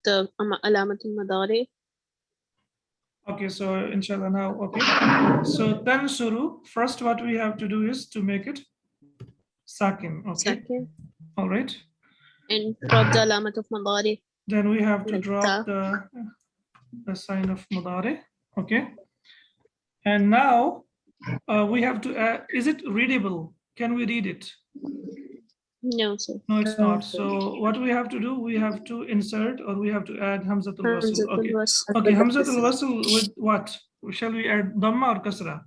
the علامة المضارع. Okay, so inshallah now, okay. So tansuru, first what we have to do is to make it sakin, okay. Second. All right. And drop the علامة of مضارع. Then we have to Like drop the sign of mudare, okay. And now we have to add, is it readable? Can we read it? No, sir. No, it's not. So what we have to do, we have to insert or we have to add Hamzatul Wasl. Hamzatul Okay. Wasl. Okay, Hamzatul Wasl with what? Shall we add Dhamma or Kasra?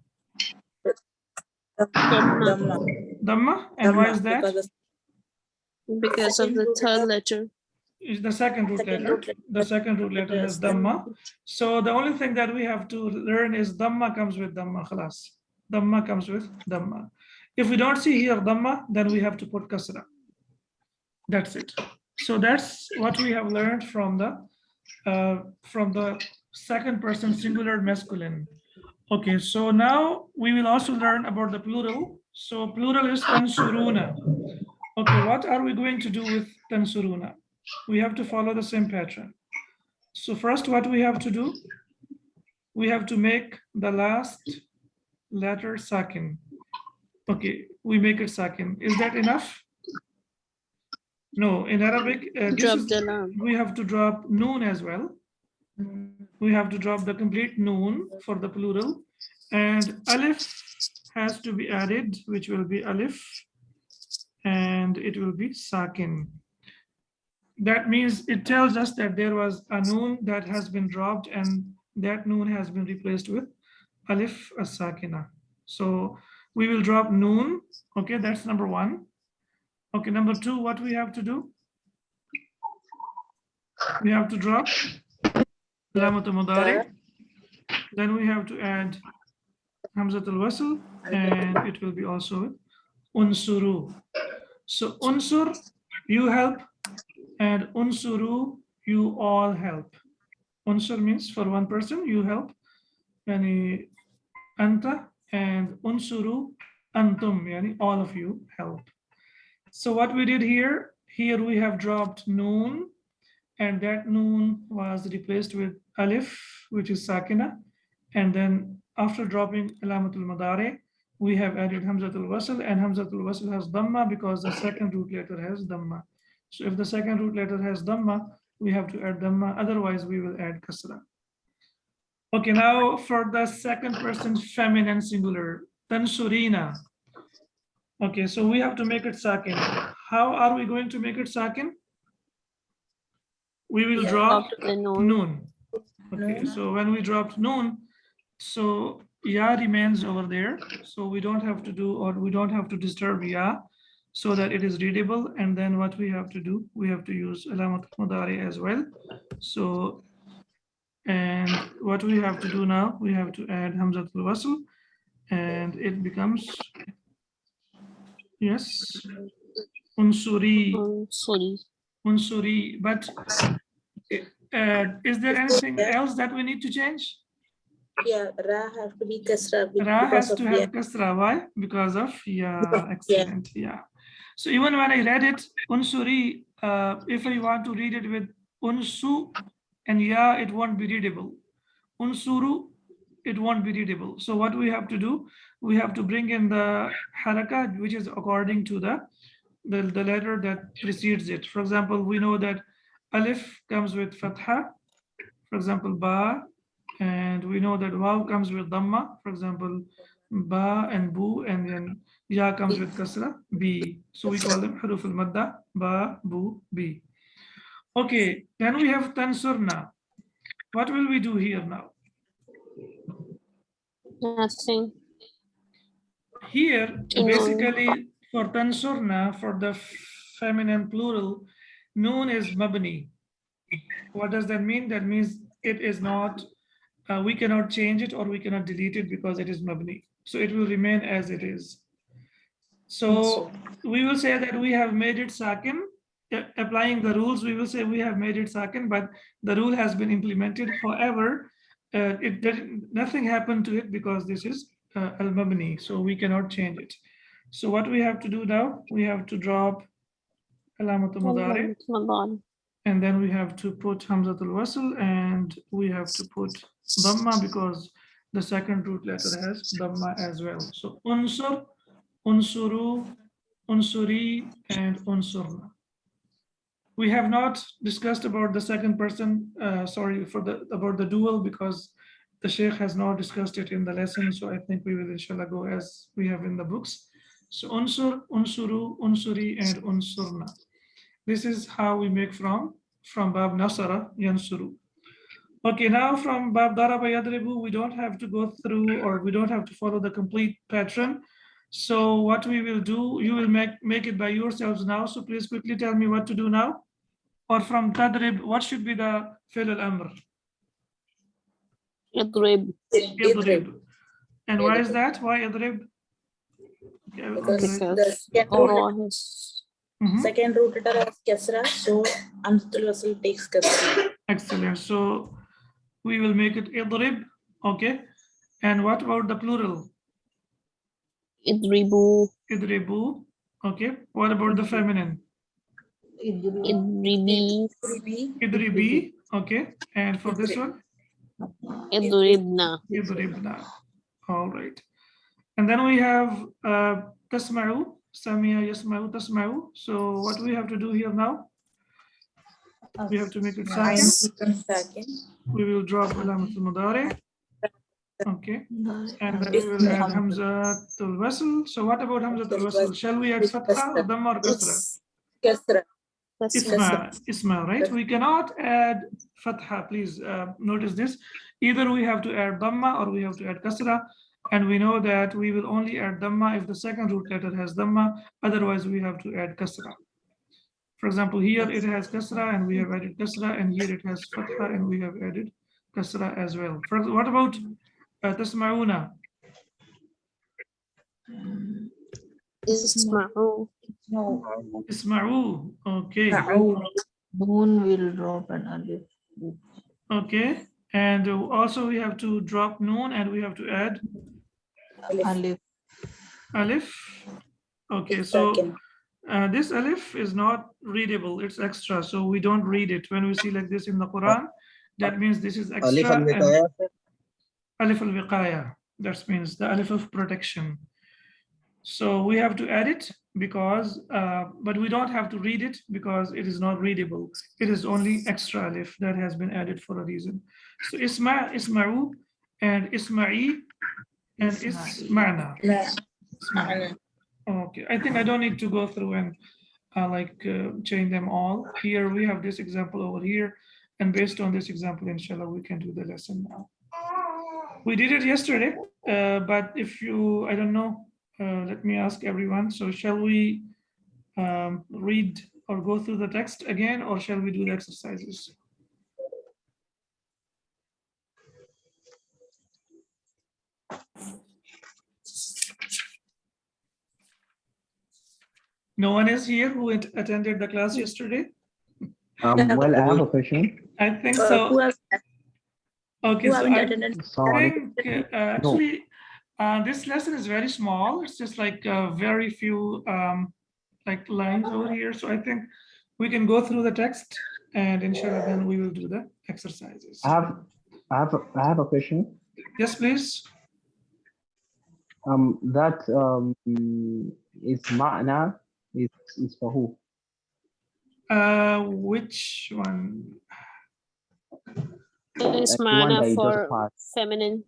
Dhamma. Dhamma? And why is that? Because of the third letter. Is the second root letter. The second root letter has Dhamma. So the only thing that we have to learn is Dhamma comes with Dhamma. Khalas. Dhamma comes with Dhamma. If we don't see here Dhamma, then we have to put Kasra. That's it. So that's what we have learned from the second person singular masculine. Okay, so now we will also learn about the plural. So plural is tansuruna. Okay, what are we going to do with tansuruna? We have to follow the same pattern. So first what we have to do, we have to make the last letter sakin. Okay, we make it sakin. Is that enough? No, in Arabic, we have to drop noon as well. We have to drop the complete noon for the plural. And alif has to be added, which will be alif. And it will be sakin. That means it tells us that there was a noon that has been dropped and that noon has been replaced with alif as-sakina. So we will drop noon. Okay, that's number one. Okay, number two, what we have to do? We have to drop Lamatul Mudari. Then we have to add Hamzatul Wasl, and it will be also unsuru. So unsur, you help, and unsuru, you all help. Unsur means for one person, you help. Yani anta, and unsuru, antum, yani all of you help. So what we did here we have dropped noon, and that noon was replaced with alif, which is sakina. And then after dropping alamatul madare, we have added hamzatul wasl, and hamzatul wasl has dhamma because the second root letter has dhamma. So if the second root letter has dhamma, we have to add dhamma, otherwise we will add kasra. Okay, now for the second person feminine singular, tansurina. Okay, so we have to make it sakin. How are we going to make it sakin? We will drop noon. Okay, so when we dropped noon, so ya remains over there. So we don't have to do, or we don't have to disturb ya so that it is readable. And then what we have to do, we have to use alamat mudari as well. So, and what we have to do now, we have to add hamzatul wasl, and it becomes, yes, unsuri. Unsuri. But is there anything else that we need to change? Yeah, Ra has to be Kasra. Ra has to have Kasra. Why? Because of excellent. Yeah. So even when I read it, unsuri, if I want to read it with unsu and ya, it won't be readable. Unsuru, it won't be readable. So what we have to do, we have to bring in the haraka, which is according to the letter that precedes it. For example, we know that alif comes with fatha, for example, ba, and we know that waw comes with dhamma, for example, ba and bu, and then ya comes with kasra, b. So we call them huruf al-madda, ba, bu, b. Okay, then we have tansurna. What will we do here now? Nothing. Here, basically, for tansurna, for the feminine plural, noon is mabni. What does that mean? That means it is not, we cannot change it or we cannot delete it because it is mabni. So it will remain as it is. So we will say that we have made it sakin. Applying the rules, we will say we have made it sakin, but the rule has been implemented. However, nothing happened to it because this is al-mabni, so we cannot change it. So what we have to do now, we have to drop alamatul mudari, And then we have to put Hamzatul Wasl, and we have to put Dhamma because the second root letter has Dhamma as well. So Unsur, Unsuru, Unsuri, and Unsurna. We have not discussed about the second person, sorry, about the dual, because the Sheikh has not discussed it in the lesson. So I think we will inshallah go as we have in the books. So Unsur, Unsuru, Unsuri, and Unsurna. This is how we make from Bab Nasara, Yansuru. Okay, now from Bab Daraba Yadribu, we don't have to go through, or we don't have to follow the complete pattern. So what we will do, you will make it by yourselves now. So please quickly tell me what to do now. Or from Tadrib, what should be the Fi'l al-Amr? Idrib. Idrib. And why is that? Why Idrib? Okay, Because Idrib. the second root, Oh, his second root letter has kasra, so Hamzatul Wasl takes kasra. Excellent. So we will make it Idrib. Okay. And what about the plural? Idribu. Idribu. Okay. What about the feminine? Idribi. Idribi. Okay. And for this one? Idribna. Idribna. All right. And then we have Tasma'u. Samia Yasma'u Tasma'u. So what we have to do here now? We have to make it second. We will drop Alamatul Mudari. Okay. And then we will add Hamzatul Wasl. So what about Hamzatul Wasl? Shall we add Fatha or Dhamma or Kasra? Kasra. Isma, right? We cannot add Fatha, please notice this. Either we have to add Dhamma or we have to add Kasra. And we know that we will only add Dhamma if the second root letter has Dhamma. Otherwise, we have to add Kasra. For example, here it has Kasra and we have added Kasra, and here it has Fatha and we have added Kasra as well. What about Tasma'una? Isma'u. Isma'u. Okay. Noon will drop an alif. Okay. And also we have to drop Noon and we have to add Alif. Alif. Okay. So this Alif is not readable. It's extra. So we don't read it. When we see like this in the Quran, that means this is extra. Alif al-Wiqaya. That means the Alif of protection. So we have to add it because, but we don't have to read it because it is not readable. It is only extra Alif that has been added for a reason. So Isma'u, and Isma'i, and Isma'na. Okay, I think I don't need to go through and change them all. Here we have this example over here, and based on this example, inshallah, we can do the lesson now. We did it yesterday, but if you, I don't know, let me ask everyone. So shall we read or go through the text again, or shall we do the exercises? No one is here who attended the class yesterday? Well, I have a question. I think so. Okay, so I Sorry. think actually this lesson is very small. It's just like very few like lines over here. So I think we can go through the text, and inshallah then we will do the exercises. I have a question. Yes, please. That is ma'na is for who? Which one? Isma'na for feminine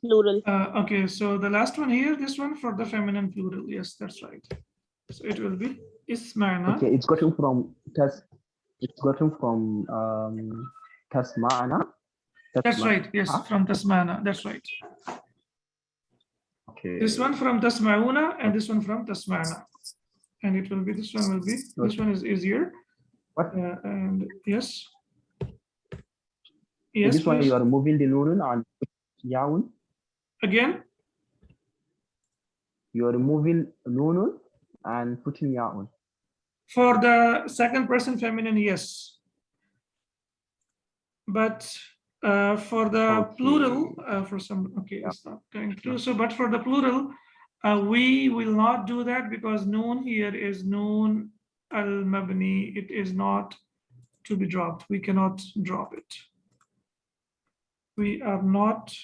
plural. Okay, so the last one here, this one for the feminine plural. Yes, that's right. So it will be Isma'na. Okay, it's gotten from Tasma'na. That's right. Yes, from Tasma'na. That's right. Okay. This one from Tasma'una and this one from Tasma'na. And it will be, this one will be, this one is easier. What? And yes. Yes, this one please. you are moving the nunun and yawun. Again? You are removing nunun and putting yawun. For the second person feminine, yes. But for the plural, for some, okay, it's not going through. So, but for the plural, we will not do that because noon here is noon al-mabni. It is not to be dropped. We cannot drop it. We are not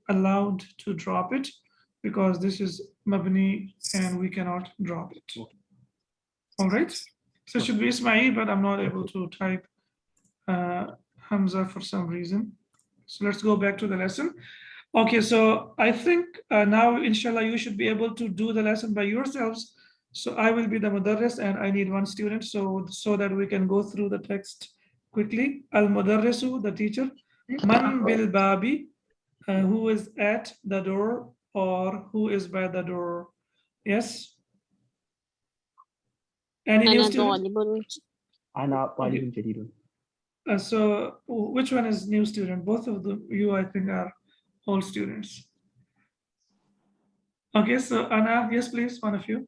allowed to drop it because this is mabni and we cannot drop it. All right. So it should be Ismail, but I'm not able to type Hamza for some reason. So let's go back to the lesson. Okay, so I think now, inshallah, you should be able to do the lesson by yourselves. So I will be the mudarris and I need one student so that we can go through the text quickly. Al-mudarrisu, the teacher. Man bil babi, who is at the door or who is by the door. Yes? Any new أنا student? طالب. أنا طالب جديد. So which one is new student? Both of them, you I think are old students. Okay, so Anna, yes, please, one of you.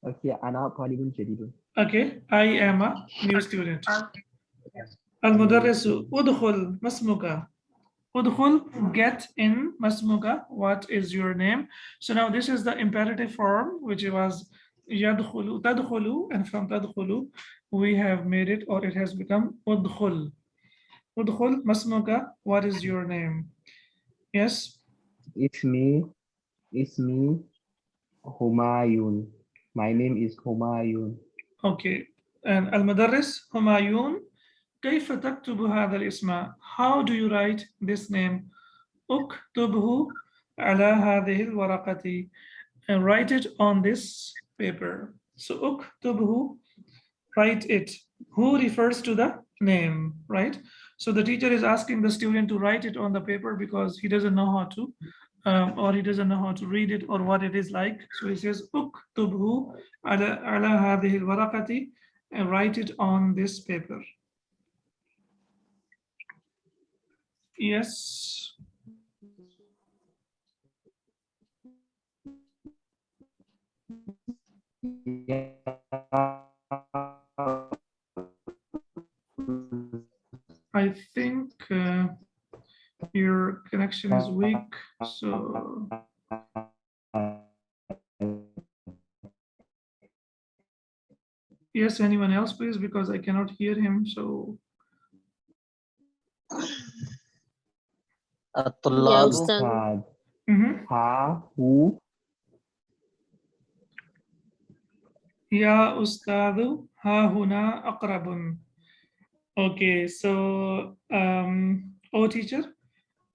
Okay, أنا طالب جديد. Okay, I am a new student. Al-mudarrisu, udkhul, masmuka. Udkhul, get in, masmuka, what is your name? So now this is the imperative form, which was yadkhulu, tadkhulu, and from tadkhulu, we have made it, or it has become udkhul. Udkhul, masmuka, what is your name? Yes? اسمي Humayun. My name is Humayun. Okay, and Al-Mudarris, Humayun, كيف تكتب هذا الاسم? How do you write this name? اكتبه على هذه الورقة, and write it on this paper. So اكتبه, write it. Who refers to the name, right? So the teacher is asking the student to write it on the paper because he doesn't know how to, or he doesn't know how to read it or what it is like. So he says اكتبه على هذه الورقة, and write it on this paper. Yes. I think your connection is weak, so yes, anyone else, please, because I cannot hear him. So يا الطلاب أستاذ. Ha, who, Ya Ustadu, ha huna aqrabun. Okay, so oh teacher,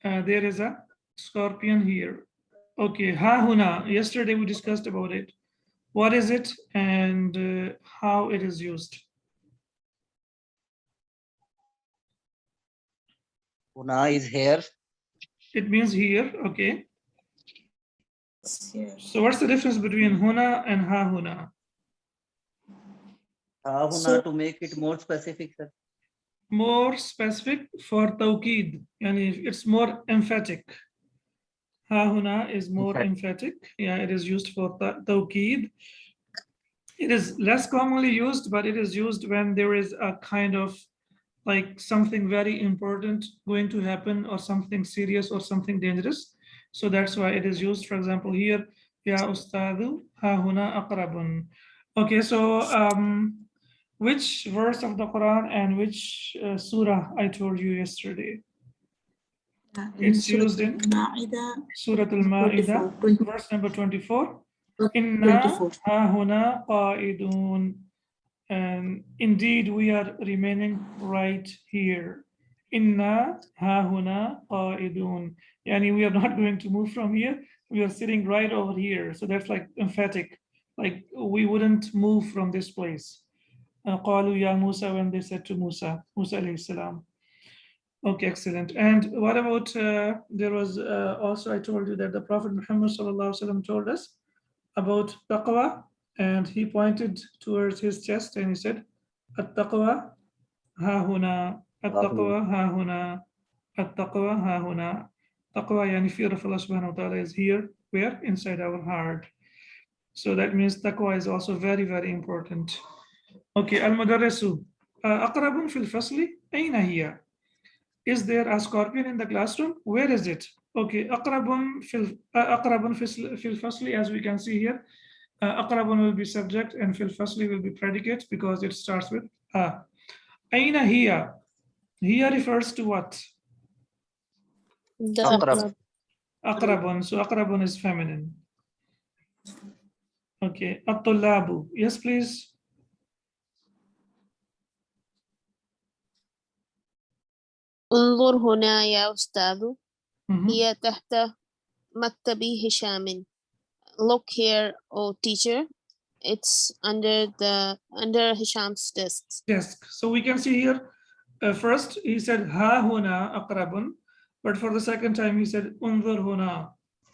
there is a scorpion here. Okay, ha huna. Yesterday we discussed about it. What is it and how it is used? Huna is here. It means here, okay. Here. So what's the difference between huna and ha huna? Huna So- to make it more specific, sir. More specific for tawqid, and it's more emphatic. Ha huna is more emphatic. Yeah, it is used for tawqid. It is less commonly used, but it is used when there is a kind of like something very important going to happen or something serious or something dangerous. So that's why it is used. For example, here, Ya Ustadu, ha huna aqrabun. Okay, so which verse of the Quran and which surah I told you yesterday? It's used in Surah Al-Ma'idah, 24. verse number 24. Inna 24. hahuna qa'idun. And indeed, we are remaining right here. Inna hahuna qa'idun. Yani we are not going to move from here. We are sitting right over here. So that's like emphatic. Like we wouldn't move from this place. Qalu ya Musa, when they said to Musa alayhi salam. Okay, excellent. And what about, there was also, I told you that the Prophet Muhammad sallallahu alaihi wasallam told us about taqwa, and he pointed towards his chest and he said, at-taqwa ha-huna, at-taqwa ha-huna, at-taqwa ha-huna. Taqwa, yani fear of Allah subhanahu wa ta'ala is here, where? Inside our heart. So that means taqwa is also very, very important. Okay, al-mudarrisu, aqrabun fil fasli, ayna hiya? Is there a scorpion in the classroom? Where is it? Okay, aqrabun fil fasli, as we can see here. Aqrabun will be subject and fil fasli will be predicate because it starts with a. Aina hiya. Hiya refers to what? The Aqrab. Aqrabun. So aqrabun is feminine. Okay. At-tullabu. Yes, please. انظر هنا يا أستاذ. Mhm. هي تحت مكتب هشام. Look here, oh teacher. It's under Hisham's desk. So we can see here, first he said ha huna aqrabun, but for the second time he said unzur huna,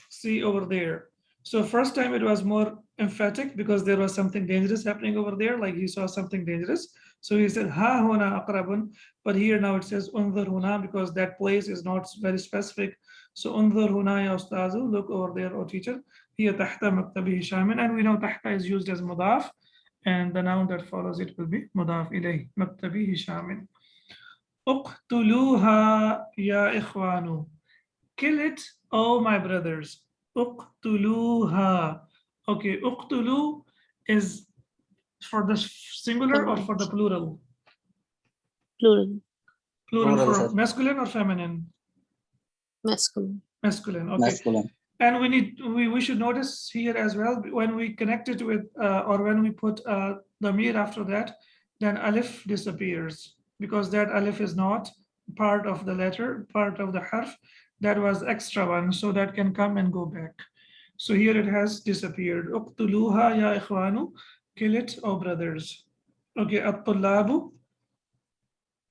see over there. So first time it was more emphatic because there was something dangerous happening over there, like he saw something dangerous. So he said ha huna aqrabun, but here now it says unzur huna because that place is not very specific. So unzur huna ya ustazu, look over there, oh teacher. Hiya tahta maktabi hishamin, and we know tahta is used as mudaf, and the noun that follows it will be mudaf ilayh, maktabi hishamin. Uqtuluha ya ikhwanu. Kill it, oh my brothers. Uqtuluha. Okay, uqtulu is for the singular or for the plural? Plural. Plural Plural, for sir. masculine or feminine? Masculine. Masculine, okay. Masculine. And we should notice here as well, when we connect it with or when we put the mir after that, then alif disappears because that alif is not part of the letter, part of the harf. That was extra one, so that can come and go back. So here it has disappeared. Uqtuluha ya ikhwanu, kill it, oh brothers. Okay, at-tullabu.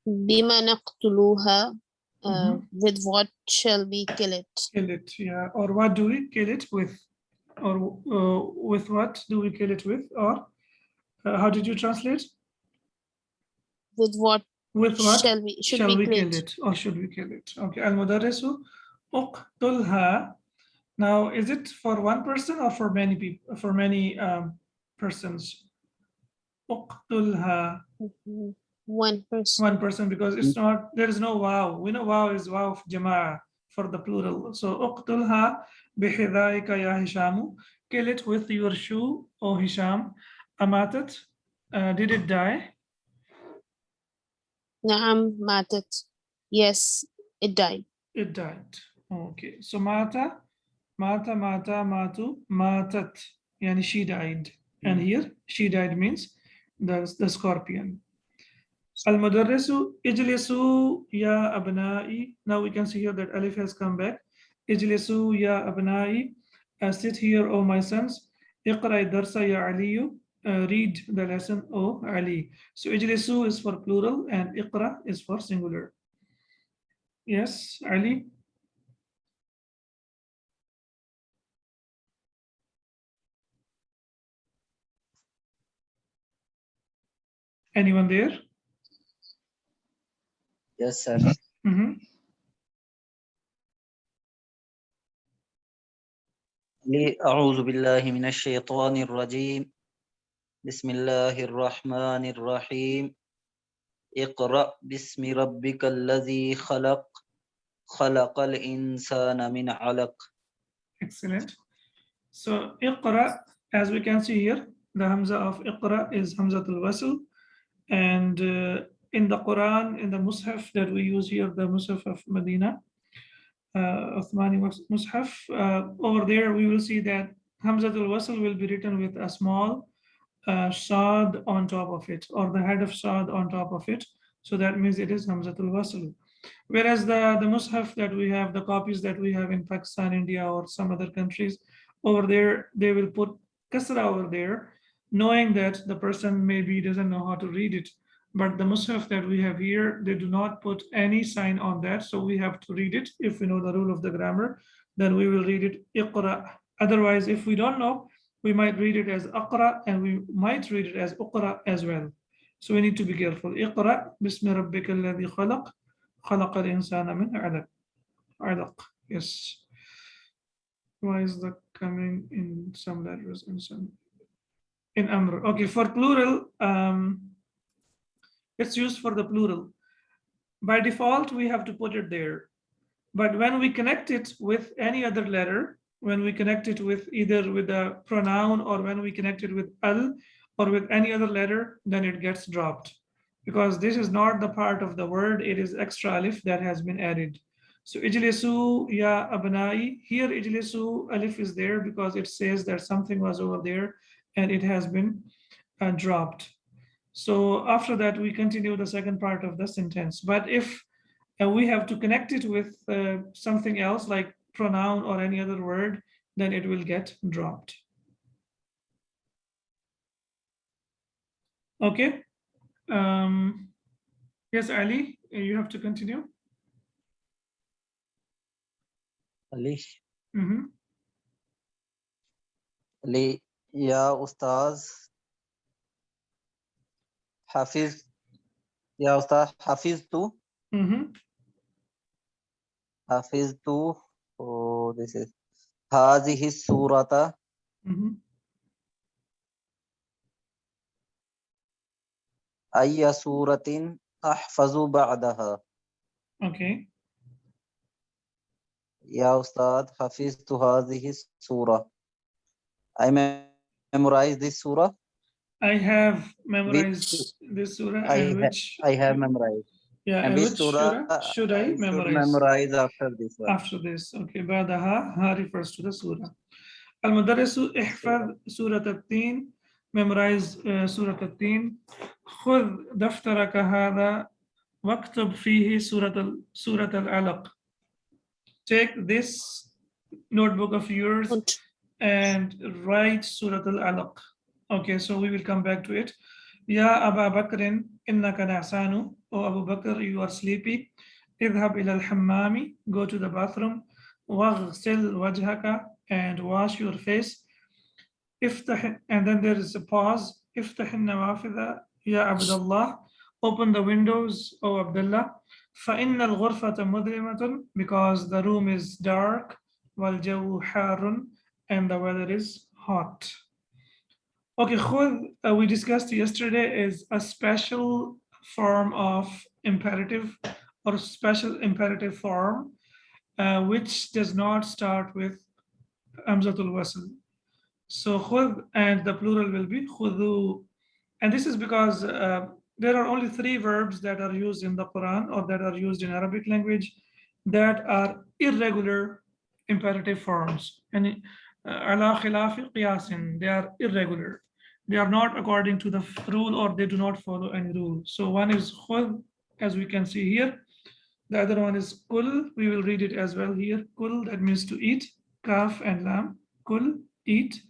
بما نقتلوها. With what shall we kill it? Kill it, yeah. Or what do we kill it with? Or with what do we kill it with? Or how did you translate? With what? With what Should we kill it? Or should we kill it? Okay. Al-mudarrisu uqtulha. Now, is it for one person or for many people? For many persons? Uqtulha. One person. One person, because it's not, there is no wow. We know wow is wow of jama'ah for the plural. So uqtulha bihidhaika ya Hishamu. Kill it with your shoe, O Hisham. Amatat. Did it die? نعم ماتت. Yes, it died. It died. Okay. So mata, matu, matat. Yani she died. And here she died means the scorpion. Al-mudarrisu ijlisu ya abna'i. Now we can see here that alif has come back. Ijlisu ya abna'i. Sit here, O my sons. Iqra darsa ya aliyu. Read the lesson, O Ali. So ijlisu is for plural and iqra is for singular. Yes, Ali. Anyone there? Yes, sir. أعوذ بالله من الشيطان الرجيم. بسم الله الرحمن الرحيم. اقرأ باسم ربك الذي خلق. خلق الإنسان من علق. Excellent. So iqra, as we can see here, the hamza of iqra is hamzatul wasl, and in the Quran, in the mushaf that we use here, the mushaf of Medina, Uthmani mushaf, over there we will see that hamzatul wasl will be written with a small sad on top of it, or the head of sad on top of it. So that means it is hamzatul wasl. Whereas the mushaf that we have, the copies that we have in Pakistan, India, or some other countries, over there, they will put kasra over there, knowing that the person maybe doesn't know how to read it. But the mushaf that we have here, they do not put any sign on that. So we have to read it. If we know the rule of the grammar, then we will read it iqra. Otherwise, if we don't know, we might read it as aqra, and we might read it as uqra as well. So we need to be careful. Iqra bismi rabbika alladhi khalaq. خلق الإنسان من علق. علق. Yes. Why is that coming in some letters and some in Amr? Okay, for plural, it's used for the plural. By default, we have to put it there. But when we connect it with any other letter, when we connect it with either with a pronoun or when we connect it with al or with any other letter, then it gets dropped. Because this is not the part of the word, it is extra alif that has been added. So ijlisu ya abnai, here ijlisu alif is there because it says that something was over there and it has been dropped. So after that, we continue the second part of the sentence. But if we have to connect it with something else like pronoun or any other word, then it will get dropped. Okay. Yes, Ali, you have to continue. Ali, Mhm. Ali, ya Ustaz, Hafiz, ya Ustaz, Mhm. Hafiztu, oh, this is Hazihi Surata, Mhm. Ayya Suratin, Ahfazu Ba'daha. Okay. Ya Ustad, Hafiztu Hazihi Surah. I memorized this surah. I have memorized Which this surah and which I have memorized. yeah, And and which which surah surah should I I should memorize memorize after this one? after this? Okay, ba'daha, ha refers to the surah. Al-Mudarrisu ihfaz Surat al-Tin, memorize Surat al-Tin. خذ دفترك هذا واكتب فيه سورة العلق. Take this notebook of yours Good. and write Surat al-Alaq. Okay, so we will come back to it. Ya Aba Bakrin, innaka na'sanu. O Abu Bakr, you are sleepy. Idhab ila al-hammami, go to the bathroom. Waghsil wajhaka, and wash your face. Iftah, and then there is a pause. Iftah nawafidha, ya Abdullah, open the windows, O Abdullah. فَإِنَّ الْغُرْفَةَ مُظْلِمَةٌ, because the room is dark. وَالْجَوُّ حَارٌ, and the weather is hot. Okay, khud, we discussed yesterday, is a special form of imperative or special imperative form, which does not start with hamzatul wasl. So khud, and the plural will be khudu. And this is because there are only 3 verbs that are used in the Quran or that are used in Arabic language that are irregular imperative forms. And ala khilafi qiyasin, they are irregular. They are not according to the rule or they do not follow any rule. So one is khud, as we can see here. The other one is kul. We will read it as well here. Kul, that means to eat. Kaf and lam. Kul, eat.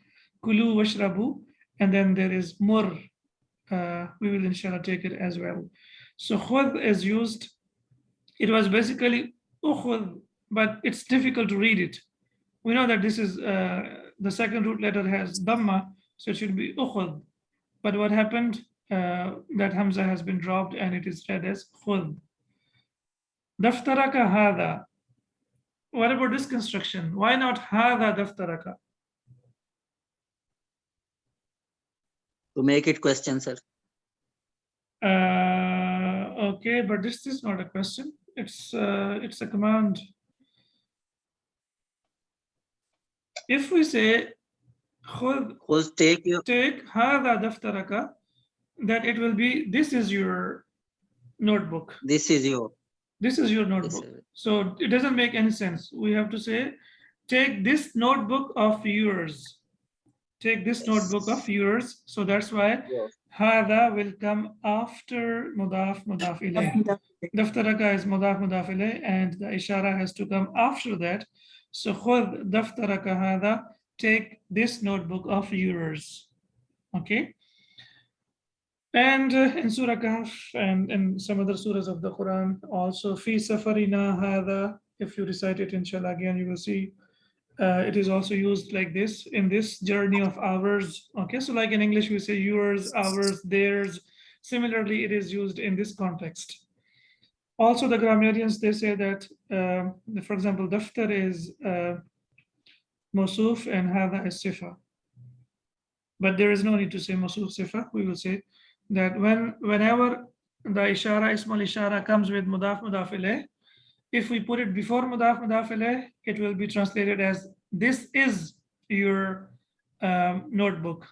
Kulu washrabu. And then there is mur. We will inshallah take it as well. So khud is used. It was basically ukhud, but it's difficult to read it. We know that this is the second root letter has dhamma, so it should be ukhud. But what happened? That hamza has been dropped and it is read as khud. Daftaraka hada. What about this construction? Why not hada daftaraka? To make it question, sir. Okay, but this is not a question. It's a command. If we say khud, Take your, take hada daftaraka, then it will be this is your notebook. this is your. This is your notebook. So it doesn't make any sense. We have to say, take this notebook of yours. Take this notebook of yours. So that's why hada will come after mudaf mudaf ilayh. Daftaraka is mudaf mudaf ilayh, and the ishara has to come after that. So khud daftaraka hada, take this notebook of yours. Okay. And in Surah Kahf and in some other surahs of the Quran, also fi safarina hada, if you recite it inshallah again, you will see it is also used like this, in this journey of ours. Okay, so like in English we say yours, ours, theirs. Similarly, it is used in this context. Also, the grammarians, they say that, for example, daftar is mawsuf and hada is sifa. But there is no need to say mawsuf sifa. We will say that whenever the ishara, ismul ishara, comes with mudaf mudaf ilayh, if we put it before mudaf mudaf ilayh, it will be translated as this is your notebook.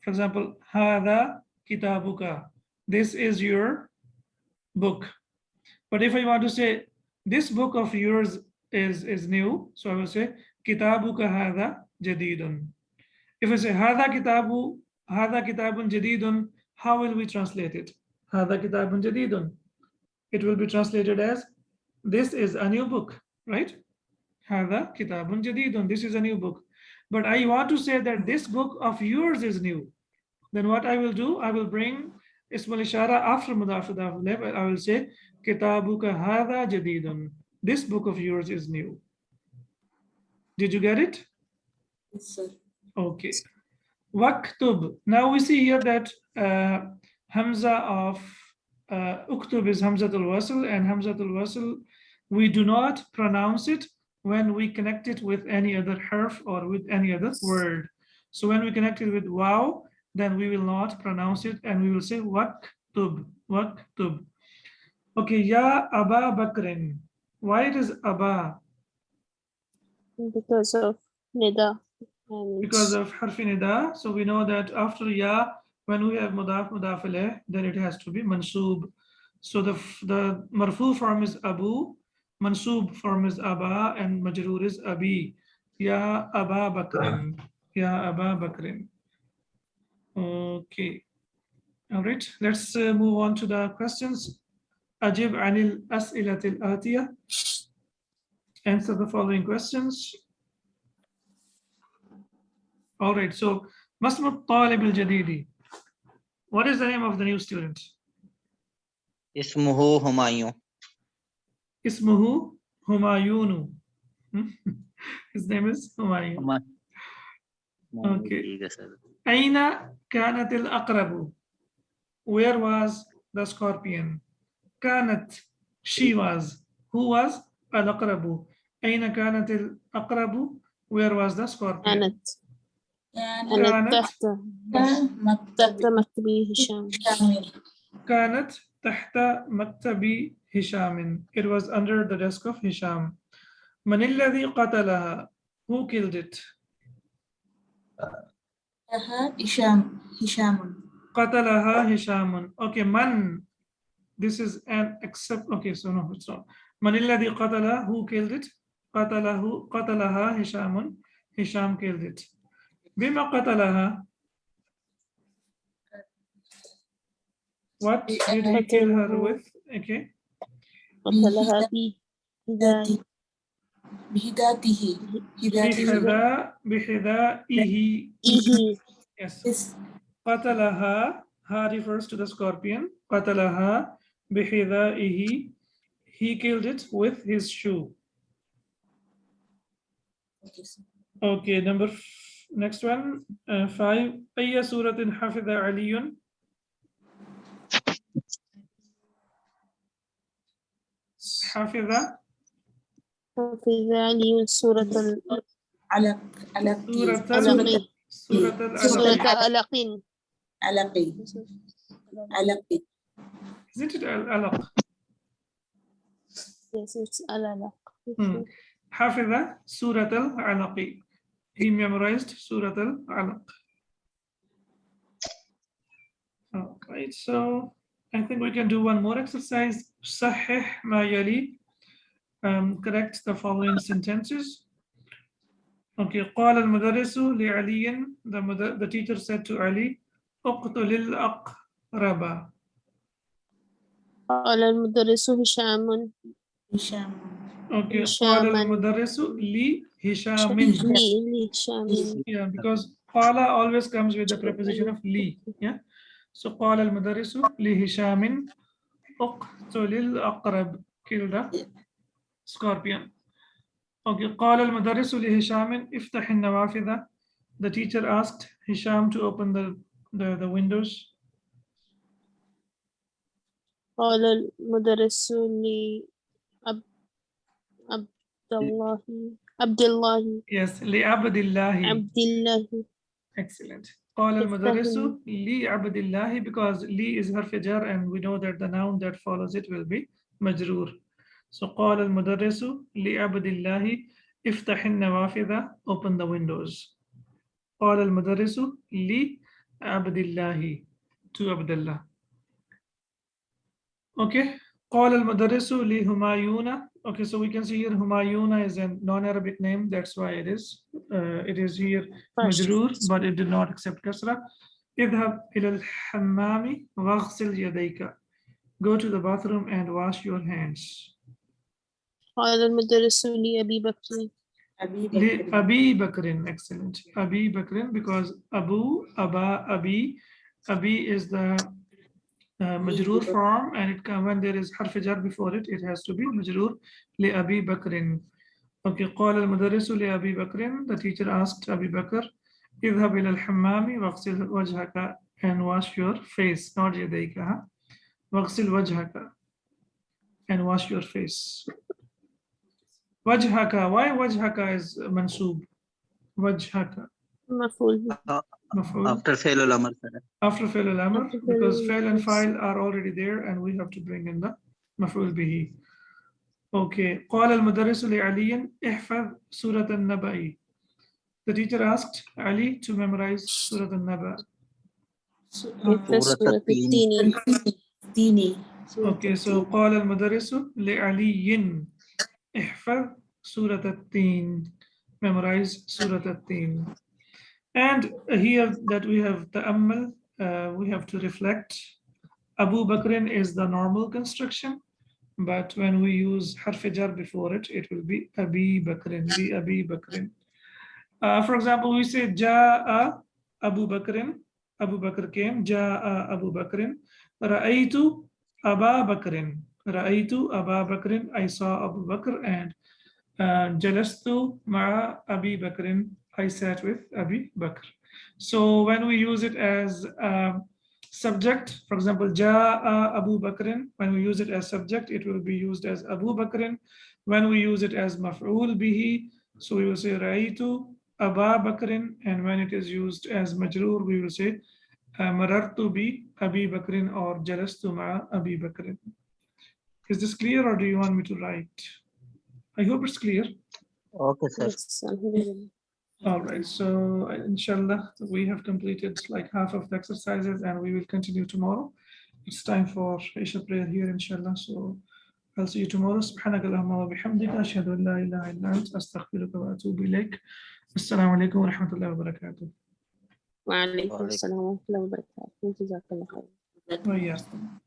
For example, هذا كتابك. This is your book. But if I want to say this book of yours is new, so I will say كتابك هذا جديد. If I say هذا كتاب جديد, how will we translate it? هذا كتاب جديد. It will be translated as this is a new book, right? هذا كتاب جديد. This is a new book. But I want to say that this book of yours is new. Then what I will do, I will bring اسم الإشارة after مضاف مضاف إليه. I will say كتابك هذا جديد. This book of yours is new. Did you get it? Yes, sir. Okay. Waktub. Now we see here that Hamza of Uktub is Hamzatul Wasl, and Hamzatul Wasl, we do not pronounce it when we connect it with any other harf or with any other word. So when we connect it with waw, then we will not pronounce it and we will say waktub, waktub. Okay, ya Aba Bakrin. Why it is Aba? Because of nida. And Because of harfi nida. So we know that after ya, when we have mudaf mudaf ilayh, then it has to be mansub. So the marfu form is abu, mansub form is aba, and majroor is abi. Ya Aba Bakrin. Ya Aba Bakrin. Okay. All right. Let's move on to the questions. Ajib anil as'ilatil atiyah. Answer the following questions. All right, so Masmut Talib al-Jadidi. What is the name of the new student? اسمه همايون. Ismuhu Humayunu. His name is Humayun. Okay. Aina kanat al-aqrabu. Where was the scorpion? Kanat, she was. Who was? Al-aqrabu. Aina kanat al-aqrabu. Where was the scorpion? كانت تحت مكتب هشام. كانت تحت مكتب هشام. It was under the desk of Hisham. من الذي قتلها? Who killed it? هشام. قتلها هشام. Okay, man. This is an except. Okay, so no, it's not. من الذي قتلها? Who killed it? قتلها هشام. Hisham killed it. بما قتلها? What did he kill her with? Okay. قتلها بحذائه. Yes. قتلها. Ha refers to the scorpion. قتلها بحذائه. He killed it with his shoe. Okay, next one. 5. أي سورة حفظ علي? حفظ علي سورة علق. سورة العلقين. علقي. Isn't it al-alaq? Yes, it's al-alaq. حفظ سورة العلق. He memorized Surah Al-Alaq. All right, so I think we can do one more exercise. صحح ما يلي. Correct the following sentences. Okay, قال المدرس لعلي. The teacher said to Ali, اقتل الأقرب. قال المدرس هشام. Okay, قال المدرس لهشام. Yeah, because قال always comes with the preposition of li. Yeah. So قال المدرس لهشام اقتل الأقرب. Kill the scorpion. Okay, قال المدرس لهشام افتح النوافذ. The teacher asked Hisham to open the windows. قال المدرس عبد الله. Yes, لعبد الله. عبد الله. Excellent. قال المدرس لعبد الله, because li is harf jar and we know that the noun that follows it will be majroor. So قال المدرس لعبد الله افتح النوافذ, open the windows. قال المدرس لعبد الله, to Abdullah. Okay. قال المدرس لهمايون. Okay, so we can see here Humayuna is a non-Arabic name. That's why it is here majroor, but it did not accept kasra. اذهب إلى الحمام واغسل يديك. Go to the bathroom and wash your hands. قال المدرس لأبي بكر. أبي بكر. لأبي بكر, excellent. Abi Bakrin, because Abu, Aba, Abi is the majroor form, and it can, when there is harf jar before it, it has to be majroor. لأبي بكر. Okay, قال المدرس لأبي بكر, the teacher asked Abi Bakr, اذهب إلى الحمام واغسل وجهك, and wash your face, not يديك, واغسل وجهك, and wash your face. وجهك, why وجهك is mansoob? وجهك مفعول. مفعول. After fail al-amr. After fail al-amr, After because fail, fail and yes. file are already there, and we have to bring in the مفعول به. Okay. قال المدرس لعلي احفظ سورة النبأ. The teacher asked Ali to memorize Surah An-Naba. سورة التين. تيني. Okay, so قال المدرس لعلي احفظ سورة التين. Memorize Surah التين. And here that we have ta'ammal, we have to reflect. Abu Bakrin is the normal construction, but when we use harf jar before it, it will be Abi Bakrin, li Abi Bakrin. For example, we say Ja'a Abu Bakrin, Abu Bakr came, Ja'a Abu Bakrin, Ra'aytu Aba Bakrin, Ra'aytu Aba Bakrin, I saw Abu Bakr, and Jalastu Ma'a Abi Bakrin, I sat with Abi Bakr. So when we use it as subject, for example, Ja'a Abu Bakrin, when we use it as subject, it will be used as Abu Bakrin. When we use it as maf'ul bihi, so we will say Ra'aytu Aba Bakrin, and when it is used as majroor, we will say Marartu bi Abi Bakrin or Jalastu Ma'a Abi Bakrin. Is this clear, or do you want me to write? I hope it's clear. Okay, sir. Yes, alhamdulillah. All right, so inshallah, we have completed like half of the exercises, and we will continue tomorrow. It's time for Isha prayer here, inshallah. So I'll see you tomorrow. سبحانك اللهم وبحمدك أشهد أن لا إله إلا أنت أستغفرك وأتوب إليك. السلام عليكم ورحمة الله وبركاته. وعليكم السلام ورحمة الله وبركاته. جزاك الله خير. وإياكم.